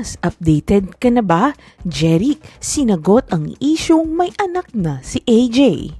Pilipinas, updated ka na ba? Jeric, sinagot ang isyung may anak na si AJ.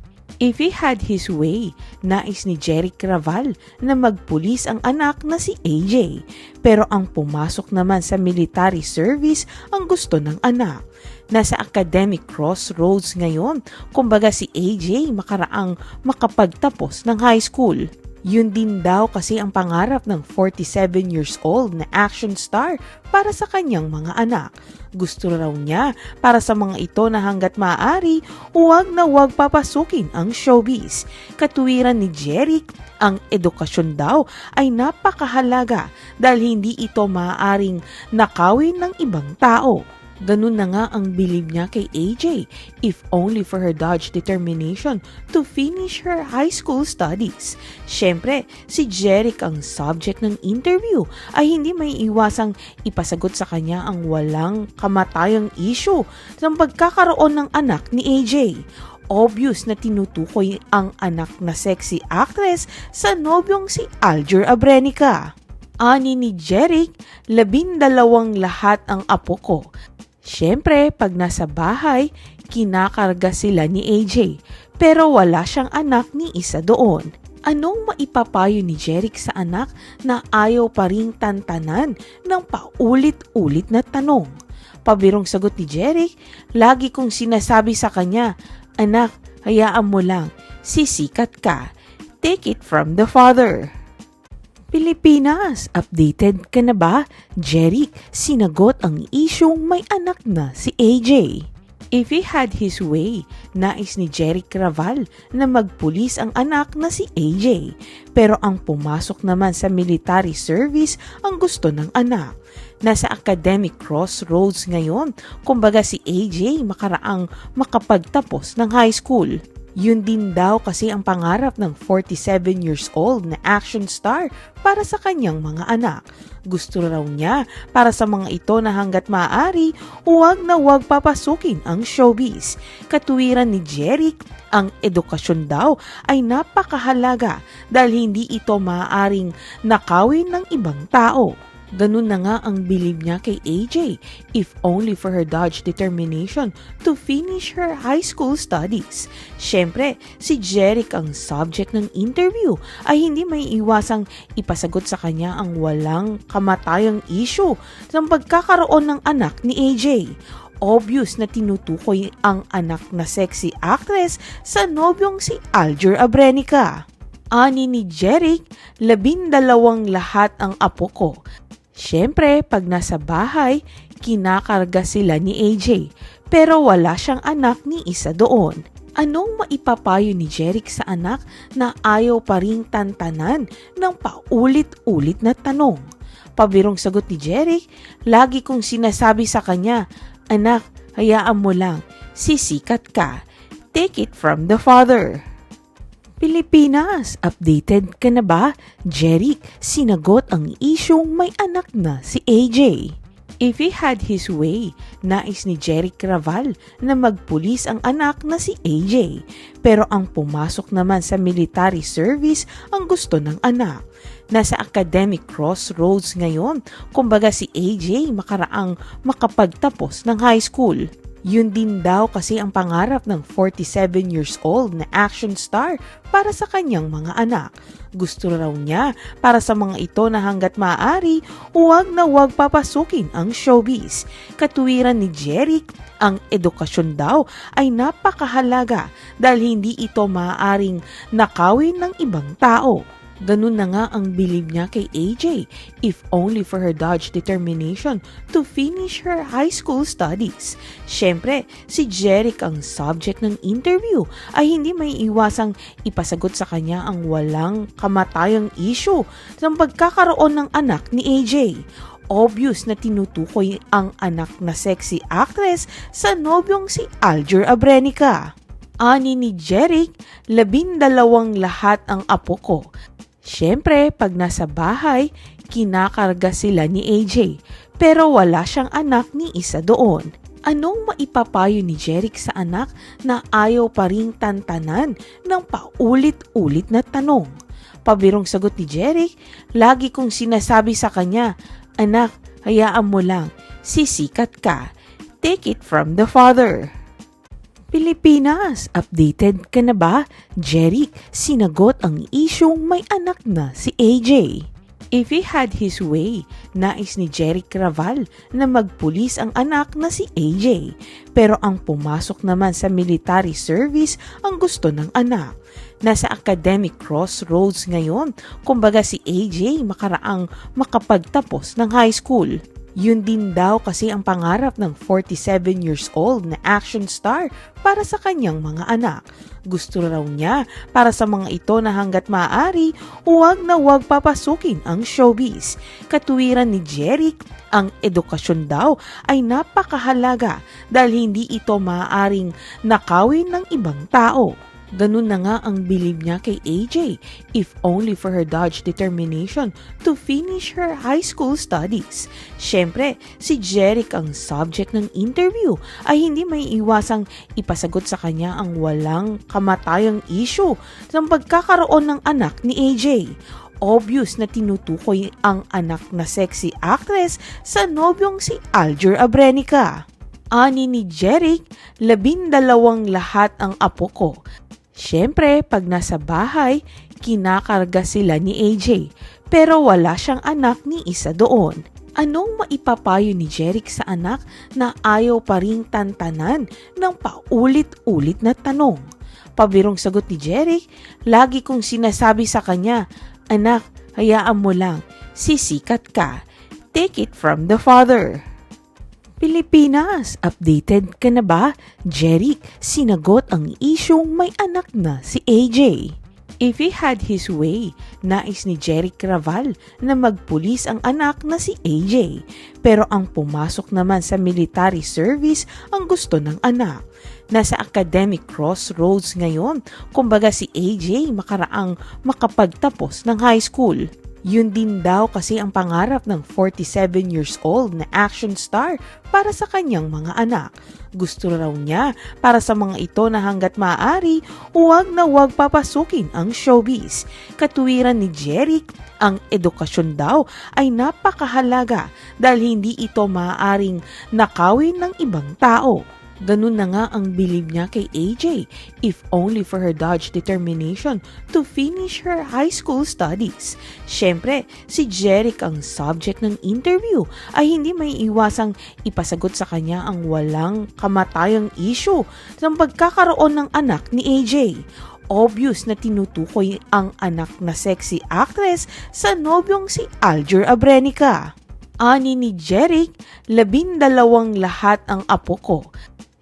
If he had his way, nais ni Jeric Raval na magpulis ang anak na si AJ. Pero ang pumasok naman sa military service ang gusto ng anak. Nasa academic crossroads ngayon, kumbaga si AJ makaraang makapagtapos ng high school. Yun din daw kasi ang pangarap ng 47 years old na action star para sa kanyang mga anak. Gusto raw niya para sa mga ito na hanggat maaari, huwag na huwag papasukin ang showbiz. Katuwiran ni Jeric, ang edukasyon daw ay napakahalaga dahil hindi ito maaaring nakawin ng ibang tao. Ganun na nga ang bilib niya kay AJ, if only for her dogged determination to finish her high school studies. Siyempre, si Jeric ang subject ng interview ay hindi may iwasang ipasagot sa kanya ang walang kamatayang issue ng pagkakaroon ng anak ni AJ. Obvious na tinutukoy ang anak na sexy actress sa nobyong si Alger Abrenica. Ani ni Jeric, 12 lahat ang apo ko. Siyempre, pag nasa bahay, kinakarga sila ni AJ, pero wala siyang anak ni isa doon. Anong maipapayo ni Jeric sa anak na ayaw pa ring tantanan ng paulit-ulit na tanong? Pabirong sagot ni Jeric, lagi kong sinasabi sa kanya, anak, hayaan mo lang, sisikat ka. Take it from the father. Pilipinas, updated ka na ba? Jeric, sinagot ang isyung may anak na si AJ. If he had his way, nais ni Jeric Raval na magpulis ang anak na si AJ. Pero ang pumasok naman sa military service ang gusto ng anak. Nasa academic crossroads ngayon, kumbaga si AJ makaraang makapagtapos ng high school. Yun din daw kasi ang pangarap ng 47 years old na action star para sa kanyang mga anak. Gusto raw niya para sa mga ito na hanggat maaari, huwag na huwag papasukin ang showbiz. Katuwiran ni Jeric, ang edukasyon daw ay napakahalaga dahil hindi ito maaaring nakawin ng ibang tao. Ganun na nga ang bilib niya kay AJ, if only for her dogged determination to finish her high school studies. Siyempre, si Jeric ang subject ng interview ay hindi may iwasang ipasagot sa kanya ang walang kamatayang issue ng pagkakaroon ng anak ni AJ. Obvious na tinutukoy ang anak na sexy actress sa nobyong si Alger Abrenica. Ani ni Jeric, 12 lahat ang apo ko. Siyempre, pag nasa bahay, kinakarga sila ni AJ, pero wala siyang anak ni isa doon. Anong maipapayo ni Jeric sa anak na ayaw pa ring tantanan ng paulit-ulit na tanong? Pabirong sagot ni Jeric, lagi kong sinasabi sa kanya, anak, hayaan mo lang, sisikat ka. Take it from the father. Pilipinas, updated ka na ba? Jeric, sinagot ang isyung may anak na si AJ. If he had his way, nais ni Jeric Raval na magpulis ang anak na si AJ. Pero ang pumasok naman sa military service ang gusto ng anak. Nasa academic crossroads ngayon, kumbaga si AJ makaraang makapagtapos ng high school. Yun din daw kasi ang pangarap ng 47 years old na action star para sa kanyang mga anak. Gusto raw niya para sa mga ito na hanggat maaari, huwag na huwag papasukin ang showbiz. Katuwiran ni Jeric, ang edukasyon daw ay napakahalaga dahil hindi ito maaaring nakawin ng ibang tao. Ganun na nga ang bilib niya kay AJ, if only for her dogged determination to finish her high school studies. Siyempre, si Jeric ang subject ng interview ay hindi may iwasang ipasagot sa kanya ang walang kamatayang issue ng pagkakaroon ng anak ni AJ. Obvious na tinutukoy ang anak na sexy actress sa nobyong si Alger Abrenica. Ani ni Jeric, 12 lahat ang apo ko. Siyempre, pag nasa bahay, kinakarga sila ni AJ, pero wala siyang anak ni isa doon. Anong maipapayo ni Jeric sa anak na ayaw pa ring tantanan ng paulit-ulit na tanong? Pabirong sagot ni Jeric, lagi kong sinasabi sa kanya, anak, hayaan mo lang, sisikat ka. Take it from the father. Pilipinas, updated ka na ba? Jeric, sinagot ang isyung may anak na si AJ. If he had his way, nais ni Jeric Raval na magpulis ang anak na si AJ. Pero ang pumasok naman sa military service ang gusto ng anak. Nasa academic crossroads ngayon, kumbaga si AJ makaraang makapagtapos ng high school. Yun din daw kasi ang pangarap ng 47 years old na action star para sa kanyang mga anak. Gusto raw niya para sa mga ito na hanggat maaari, huwag na huwag papasukin ang showbiz. Katuwiran ni Jeric, ang edukasyon daw ay napakahalaga dahil hindi ito maaaring nakawin ng ibang tao. Ganun na nga ang bilib niya kay AJ, if only for her dogged determination to finish her high school studies. Siyempre, si Jeric ang subject ng interview ay hindi may iwasang ipasagot sa kanya ang walang kamatayang issue ng pagkakaroon ng anak ni AJ. Obvious na tinutukoy ang anak na sexy actress sa nobyong si Alger Abrenica. Ani ni Jeric, 12 lahat ang apo ko. Siyempre, pag nasa bahay, kinakarga sila ni AJ, pero wala siyang anak ni isa doon. Anong maipapayo ni Jeric sa anak na ayaw pa ring tantanan ng paulit-ulit na tanong? Pabirong sagot ni Jeric, lagi kong sinasabi sa kanya, anak, hayaan mo lang, sisikat ka. Take it from the father. Pilipinas, updated ka na ba? Jeric, sinagot ang isyung may anak na si AJ. If he had his way, nais ni Jeric Raval na magpulis ang anak na si AJ. Pero ang pumasok naman sa military service ang gusto ng anak. Nasa academic crossroads ngayon, kumbaga si AJ makaraang makapagtapos ng high school. Yun din daw kasi ang pangarap ng 47 years old na action star para sa kanyang mga anak. Gusto raw niya para sa mga ito na hanggat maaari, huwag na huwag papasukin ang showbiz. Katuwiran ni Jeric, ang edukasyon daw ay napakahalaga dahil hindi ito maaaring nakawin ng ibang tao. Ganun na nga ang bilib niya kay AJ, if only for her dogged determination to finish her high school studies. Siyempre, si Jeric ang subject ng interview ay hindi may iwasang ipasagot sa kanya ang walang kamatayang issue ng pagkakaroon ng anak ni AJ. Obvious na tinutukoy ang anak na sexy actress sa nobyong si Alger Abrenica. Ani ni Jeric, 12 lahat ang apo ko.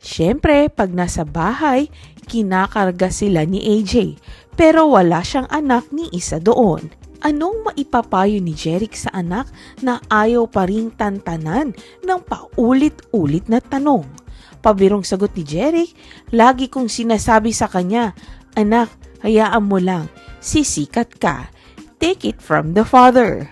Siyempre, pag nasa bahay, kinakarga sila ni AJ, pero wala siyang anak ni isa doon. Anong maipapayo ni Jeric sa anak na ayaw pa ring tantanan ng paulit-ulit na tanong? Pabirong sagot ni Jeric, lagi kong sinasabi sa kanya, anak, hayaan mo lang, sisikat ka. Take it from the father.